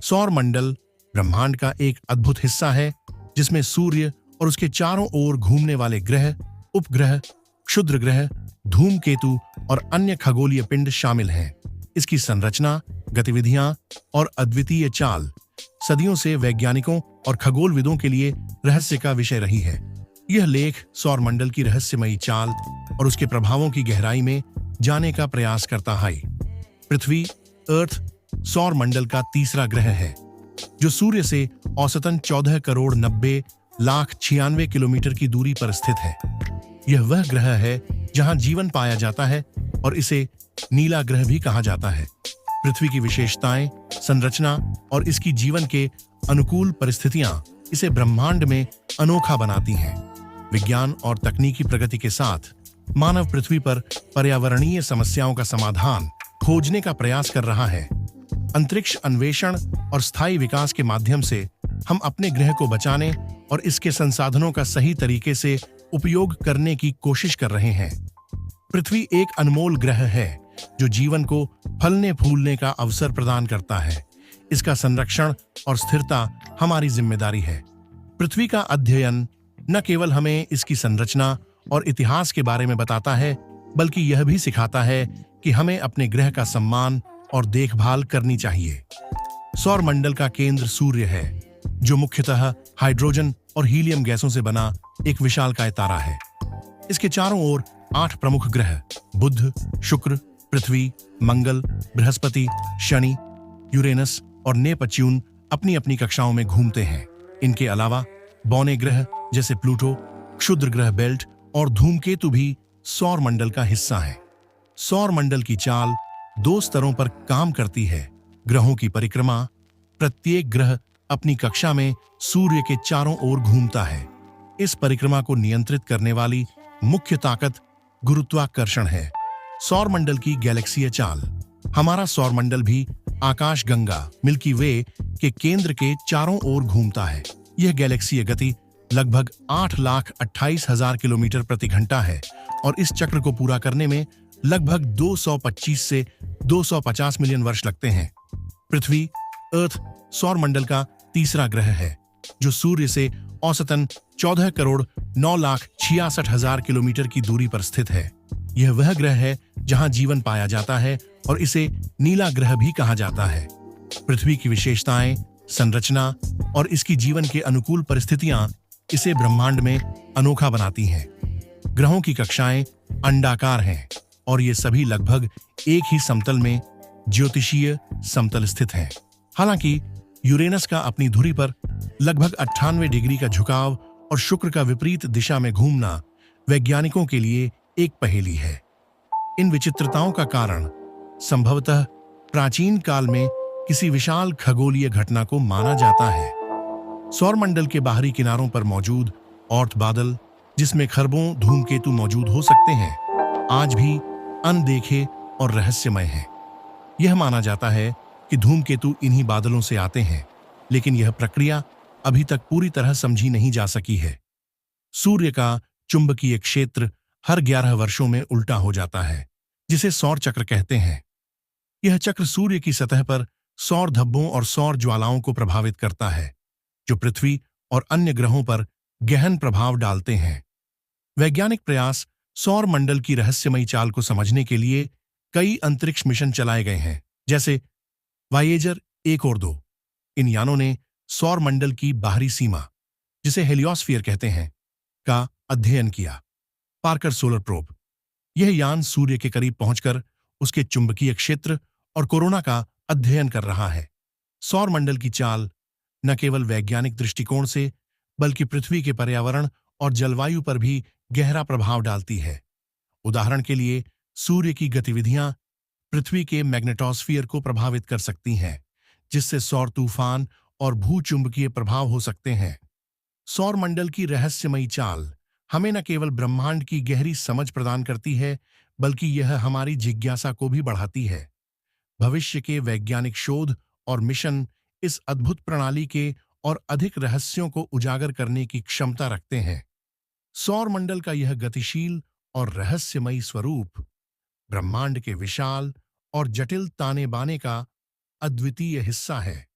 सौर मंडल ब्रह्मांड का एक अद्भुत हिस्सा है जिसमें सूर्य और उसके चारों ओर घूमने वाले ग्रह, उपग्रह, क्षुद्र ग्रह, धूमकेतु और अन्य खगोलीय पिंड शामिल हैं। इसकी संरचना, गतिविधियां और अद्वितीय चाल सदियों से वैज्ञानिकों और खगोलविदों के लिए रहस्य का विषय रही है। यह लेख सौर मंडल की रहस्यमयी चाल और उसके प्रभावों की गहराई में जाने का प्रयास करता है। पृथ्वी, अर्थ, सौर मंडल का तीसरा ग्रह है जो सूर्य से औसतन 14 करोड़ 90 लाख 96 किलोमीटर की दूरी पर स्थित है। यह वह ग्रह है जहां जीवन पाया जाता है और इसे नीला ग्रह भी कहा जाता है। पृथ्वी की विशेषताएं, संरचना और इसकी जीवन के अनुकूल परिस्थितियां इसे ब्रह्मांड में अनोखा बनाती हैं। विज्ञान और तकनीकी प्रगति के साथ मानव पृथ्वी पर पर्यावरणीय समस्याओं का समाधान खोजने का प्रयास कर रहा है। अंतरिक्ष अन्वेषण और स्थायी विकास के माध्यम से हम अपने ग्रह को बचाने और इसके संसाधनों का सही तरीके से उपयोग करने की कोशिश कर रहे हैं। पृथ्वी एक अनमोल ग्रह है जो जीवन को फलने फूलने का अवसर प्रदान करता है। इसका संरक्षण और स्थिरता हमारी जिम्मेदारी है। पृथ्वी का अध्ययन न केवल हमें इसकी संरचना और इतिहास के बारे में बताता है, बल्कि यह भी सिखाता है कि हमें अपने ग्रह का सम्मान और देखभाल करनी चाहिए। सौर मंडल का केंद्र सूर्य है, जो मुख्यतः हाइड्रोजन और हीलियम गैसों से बना एक विशालकाय तारा है। इसके चारों ओर 8 प्रमुख ग्रह बुध, शुक्र, पृथ्वी, मंगल, बृहस्पति, शनि, यूरेनस और नेपच्यून अपनी अपनी कक्षाओं में घूमते हैं। इनके अलावा बौने ग्रह जैसे प्लूटो, क्षुद्र ग्रह बेल्ट और धूमकेतु भी सौर मंडल का हिस्सा हैं। सौर मंडल की चाल 2 स्तरों पर काम करती है। ग्रहों की परिक्रमा, प्रत्येक ग्रह अपनी कक्षा में सूर्य के चारों ओर घूमता है। इस परिक्रमा को नियंत्रित करने वाली मुख्य ताकत गुरुत्वाकर्षण है। सौर मंडल की गैलेक्सीय चाल। हमारा सौर मंडल भी आकाशगंगा मिल्की वे के केंद्र के चारों ओर घूमता है। यह गैलेक्सीय गति लगभग 8,28,000 किलोमीटर प्रति घंटा है और इस चक्र को पूरा करने में लगभग 225 से 250 मिलियन वर्ष लगते हैं। पृथ्वी, अर्थ, सौर मंडल का तीसरा ग्रह है जो सूर्य से औसतन 14 करोड़ 9 लाख 66 हजार किलोमीटर की दूरी पर स्थित है। यह वह ग्रह है जहां जीवन पाया जाता है और इसे नीला ग्रह भी कहा जाता है। पृथ्वी की विशेषताएं, संरचना और इसकी जीवन के अनुकूल परिस्थितियां इसे ब्रह्मांड में अनोखा बनाती हैं। ग्रहों की कक्षाएं अंडाकार हैं और ये सभी लगभग एक ही समतल में ज्योतिषीय समतल स्थित हैं। हालांकि यूरेनस का अपनी धुरी पर लगभग 98 डिग्री का झुकाव और शुक्र का विपरीत दिशा में घूमना वैज्ञानिकों के लिए एक पहेली है। इन विचित्रताओं का कारण संभवतः प्राचीन काल में किसी विशाल खगोलीय घटना को माना जाता है। सौरमंडल के बाहरी किनारों पर मौजूद ऑर्थ बादल, जिसमें खरबों धूमकेतु मौजूद हो सकते हैं, आज भी अनदेखे और रहस्यमय हैं। यह माना जाता है कि धूमकेतु इन्हीं बादलों से आते हैं, लेकिन यह प्रक्रिया अभी तक पूरी तरह समझी नहीं जा सकी है। सूर्य का चुंबकीय क्षेत्र हर 11 वर्षों में उल्टा हो जाता है, जिसे सौर चक्र कहते हैं। यह चक्र सूर्य की सतह पर सौर धब्बों और सौर ज्वालाओं को प्रभावित करता है, जो पृथ्वी और अन्य ग्रहों पर गहन प्रभाव डालते हैं। वैज्ञानिक प्रयास सौर मंडल की रहस्यमयी चाल को समझने के लिए कई अंतरिक्ष मिशन चलाए गए हैं, जैसे वायेजर 1 और 2। इन यानों ने सौर मंडल की बाहरी सीमा, जिसे हेलियोस्फीयर कहते हैं, का अध्ययन किया। पार्कर सोलर प्रोब, यह यान सूर्य के करीब पहुंचकर उसके चुंबकीय क्षेत्र और कोरोना का अध्ययन कर रहा है। सौर मंडल की चाल न केवल वैज्ञानिक दृष्टिकोण से, बल्कि पृथ्वी के पर्यावरण और जलवायु पर भी गहरा प्रभाव डालती है। उदाहरण के लिए, सूर्य की गतिविधियां पृथ्वी के मैग्नेटोस्फीयर को प्रभावित कर सकती हैं, जिससे सौर तूफान और भूचुंबकीय प्रभाव हो सकते हैं। सौर मंडल की रहस्यमयी चाल हमें न केवल ब्रह्मांड की गहरी समझ प्रदान करती है, बल्कि यह हमारी जिज्ञासा को भी बढ़ाती है। भविष्य के वैज्ञानिक शोध और मिशन इस अद्भुत प्रणाली के और अधिक रहस्यों को उजागर करने की क्षमता रखते हैं। सौर मंडल का यह गतिशील और रहस्यमयी स्वरूप ब्रह्मांड के विशाल और जटिल ताने बाने का अद्वितीय हिस्सा है।